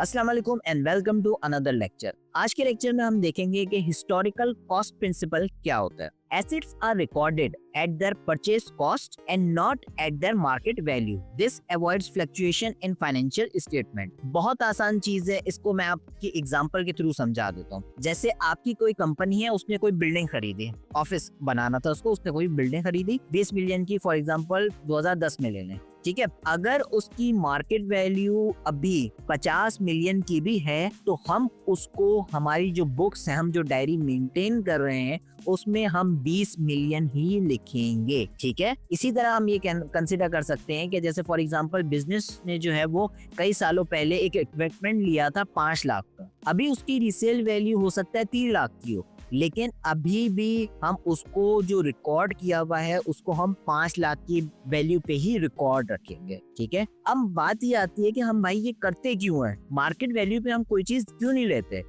अस्सलाम वालेकुम and welcome to another lecture. आज के लेक्चर में हम देखेंगे कि हिस्टोरिकल कॉस्ट प्रिंसिपल क्या होता है। Assets are recorded at their purchase cost and not at their market value. This avoids fluctuation in financial statement. बहुत आसान चीज है, इसको मैं आपकी एग्जांपल के थ्रू समझा देता हूँ। जैसे आपकी कोई कंपनी है, उसने कोई बिल्डिंग खरीदी, ऑफिस बनाना था उसको, उसने कोई बिल्डिंग खरीदी 20 मिलियन की, फॉर एग्जांपल 2010 में ले लें, ठीक है। अगर उसकी मार्केट वैल्यू अभी 50 मिलियन की भी है तो हम उसको, हमारी जो बुक्स है, हम जो डायरी मेंटेन कर रहे हैं उसमें हम 20 मिलियन ही लिखेंगे, ठीक है। इसी तरह हम ये कंसिडर कर सकते हैं कि जैसे फॉर एग्जांपल बिजनेस ने जो है वो कई सालों पहले एक इक्विपमेंट लिया था 5 लाख का, अभी उसकी रीसेल वैल्यू हो सकता है 3 लाख की हो, लेकिन अभी भी हम उसको जो रिकॉर्ड किया हुआ है उसको हम 5 लाख की वैल्यू पे ही रिकॉर्ड रखेंगे, ठीक है। अब बात ये आती है कि हम भाई ये करते क्यों हैं, मार्केट वैल्यू पे हम कोई चीज क्यों नहीं लेते।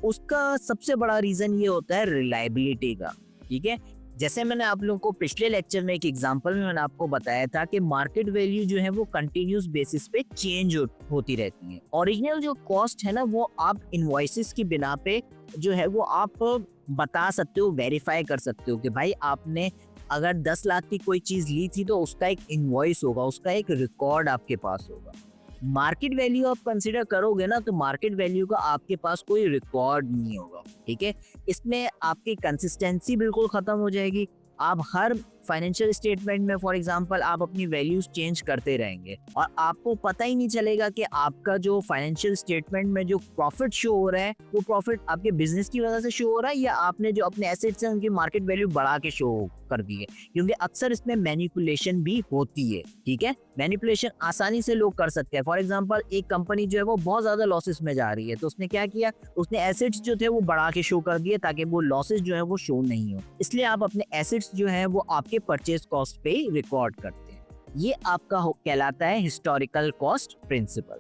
उसका सबसे बड़ा रीजन ये होता है रिलायबिलिटी का, ठीक है। जैसे मैंने आप लोगों को पिछले लेक्चर में एक एग्जांपल में मैंने आपको बताया था कि मार्केट वैल्यू जो है वो कंटिन्यूस बेसिस पे चेंज होती रहती है। ओरिजिनल जो कॉस्ट है ना, वो आप इनवॉइसेस की बिना पे जो है वो आप बता सकते हो, वेरीफाई कर सकते हो कि भाई आपने अगर 10 लाख की कोई चीज ली थी तो उसका एक इनवॉइस होगा, उसका एक रिकॉर्ड आपके पास होगा। मार्केट वैल्यू आप कंसीडर करोगे ना, तो मार्केट वैल्यू का आपके पास कोई रिकॉर्ड नहीं होगा, ठीक है। इसमें आपकी कंसिस्टेंसी बिल्कुल खत्म हो जाएगी। आप हर फाइनेंशियल स्टेटमेंट में फॉर एग्जांपल आप अपनी वैल्यूज चेंज करते रहेंगे और आपको पता ही नहीं चलेगा कि आपका जो फाइनेंशियल स्टेटमेंट में जो प्रॉफिट शो हो रहा है वो प्रॉफिट आपके बिजनेस की वजह से शो हो रहा है या आपने जो अपने एसेट्स हैं उनकी मार्केट वैल्यू बढ़ा के शो कर दी है, क्योंकि अक्सर इसमें मैनिपुलेशन भी होती है, ठीक है। मैनिपुलेशन आसानी से लोग कर सकते हैं। फॉर एग्जांपल एक कंपनी जो है वो बहुत ज्यादा लॉसेस में जा रही है, तो उसने क्या किया, उसने एसेट्स जो थे वो बढ़ा के शो कर दिए ताकि वो लॉसेस जो है वो शो नहीं हो। इसलिए आप अपने एसेट्स जो है वो आपके परचेज कॉस्ट पे रिकॉर्ड करते हैं। ये आपका कहलाता है हिस्टोरिकल कॉस्ट प्रिंसिपल।